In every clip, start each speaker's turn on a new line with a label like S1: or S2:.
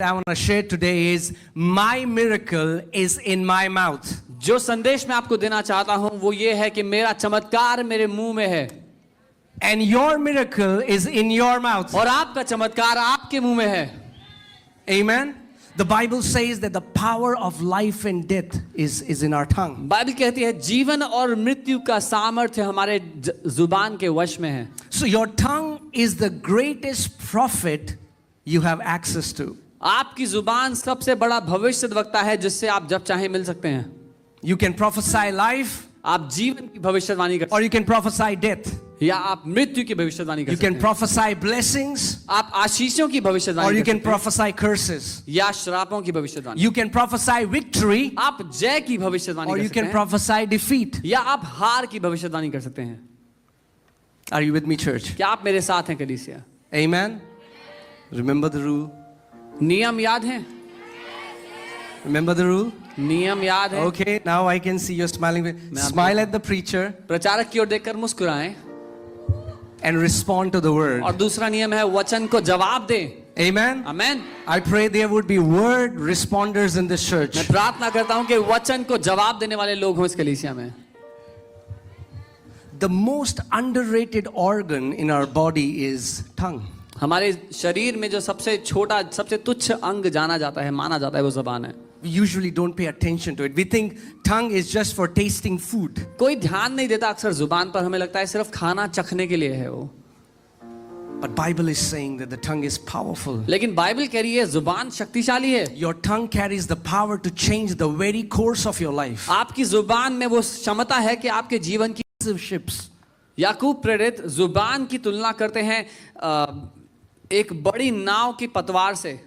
S1: I want to share today is my miracle is in my mouth.
S2: जो संदेश मैं आपको देना चाहता हूं वो ये है कि मेरा चमत्कार मेरे मुंह में है
S1: And your miracle is in your mouth.
S2: और आपका चमत्कार आपके मुंह में है.
S1: Amen. The Bible says that the power of life and death is in our tongue.
S2: Bible कहती है जीवन और मृत्यु का सामर्थ्य हमारे जुबान के वश में है.
S1: So your tongue is the greatest prophet you have access to.
S2: आपकी जुबान सबसे बड़ा भविष्यद्वक्ता है जिससे आप जब चाहे मिल सकते हैं.
S1: You can prophesy life,
S2: आप जीवन की भविष्यवाणी कर
S1: or you can prophesy death.
S2: या आप मृत्यु की भविष्यवाणी कर
S1: You
S2: सकते
S1: can
S2: हैं.
S1: prophesy blessings,
S2: आप आशीषों की
S1: or
S2: भविष्यवाणी
S1: you
S2: कर
S1: can
S2: सकते हैं
S1: prophesy curses.
S2: या श्रापों की भविष्यवाणी.
S1: You can prophesy victory,
S2: आप जय की भविष्यवाणी
S1: or
S2: कर
S1: you
S2: सकते
S1: can
S2: हैं
S1: prophesy defeat.
S2: या आप हार की भविष्यवाणी कर सकते हैं.
S1: Are you with me, church?
S2: क्या आप मेरे साथ हैं कलीसिया?
S1: Amen. Remember the rule.
S2: नियम याद है?
S1: Remember the rule?
S2: नियम याद है?
S1: Okay, now I can see you smiling. Smile at the preacher
S2: प्रचारक की ओर देखकर मुस्कुराएं.
S1: and respond to the word.
S2: और दूसरा नियम है वचन को जवाब दें.
S1: Amen.
S2: Amen.
S1: I pray there would be word responders in this church.
S2: मैं प्रार्थना करता हूं कि वचन को जवाब देने वाले लोग हों इस कलीसिया में.
S1: The most underrated organ in our body is tongue.
S2: हमारे शरीर में जो सबसे छोटा सबसे तुच्छ अंग जाना जाता है माना जाता है वो जुबान है.
S1: We usually don't pay attention to it. We think tongue is just for tasting food.
S2: कोई ध्यान नहीं देता अक्सर जुबान पर. हमें लगता है सिर्फ खाना चखने के लिए है वो.
S1: But Bible is saying that the tongue is powerful.
S2: लेकिन बाइबल कह रही है जुबान शक्तिशाली है.
S1: Your tongue carries the power to change the very course of your life.
S2: आपकी जुबान में वो क्षमता है कि आपके जीवन की
S1: Ships.
S2: याकूब प्रेरित जुबान की तुलना करते हैं एक बड़ी नाव की पतवार से.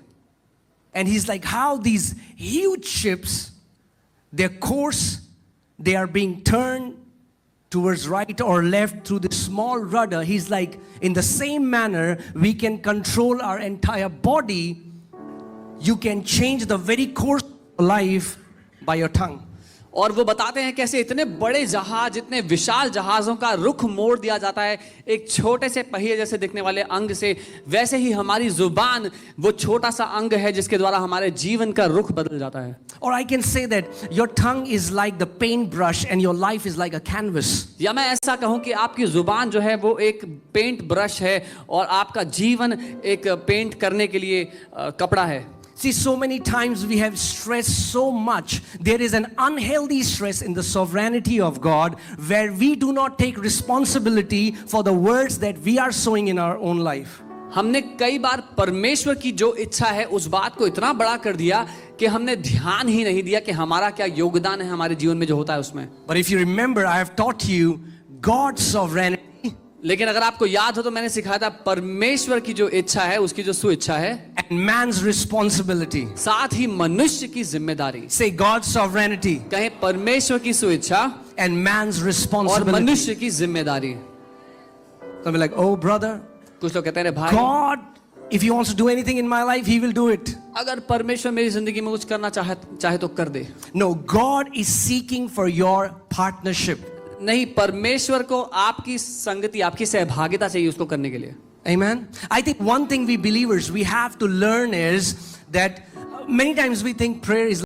S1: And he's like, how these huge ships, their course, they are being turned towards right or left through the small rudder. He's like, in the same manner, we can control our entire body. You can change the very course of life by your tongue.
S2: और वो बताते हैं कैसे इतने बड़े जहाज इतने विशाल जहाजों का रुख मोड़ दिया जाता है एक छोटे से पहिए जैसे दिखने वाले अंग से. वैसे ही हमारी जुबान वो छोटा सा अंग है जिसके द्वारा हमारे जीवन का रुख बदल जाता है.
S1: Or I can say that your tongue is like the paintbrush and your life is like a canvas.
S2: या मैं ऐसा कहूं कि आपकी जुबान जो है वो एक पेंट ब्रश है और आपका जीवन एक पेंट करने के लिए कपड़ा है.
S1: See, so many times we have stressed so much. There is an unhealthy stress in the sovereignty of God where we do not take responsibility for the words that we are sowing in our own life.
S2: हमने कई बार परमेश्वर की जो इच्छा है उस बात को इतना बड़ा कर दिया कि हमने ध्यान ही नहीं दिया कि हमारा क्या योगदान है हमारे जीवन में जो होता है उसमें.
S1: But if you remember, I have taught you God's sovereignty.
S2: लेकिन अगर आपको याद हो तो मैंने सिखाया था परमेश्वर की जो इच्छा है उसकी जो सुइच्छा है
S1: And man's responsibility.
S2: साथ ही मनुष्य की जिम्मेदारी.
S1: Say God's sovereignty
S2: कहें परमेश्वर की सुइच्छा
S1: and man's
S2: और
S1: responsibility.
S2: मनुष्य की जिम्मेदारी.
S1: So we're like, oh brother,
S2: कुछ लोग कहते हैं भाई
S1: God, if he wants to do anything in my life, he will do it.
S2: अगर परमेश्वर मेरी जिंदगी में कुछ करना चाहे तो कर दे.
S1: No, God is seeking for your partnership.
S2: नहीं, परमेश्वर को आपकी संगति आपकी सहभागिता चाहिए उसको करने के लिए.
S1: Amen. I think one thing we believers we have to learn is that many times we think prayer is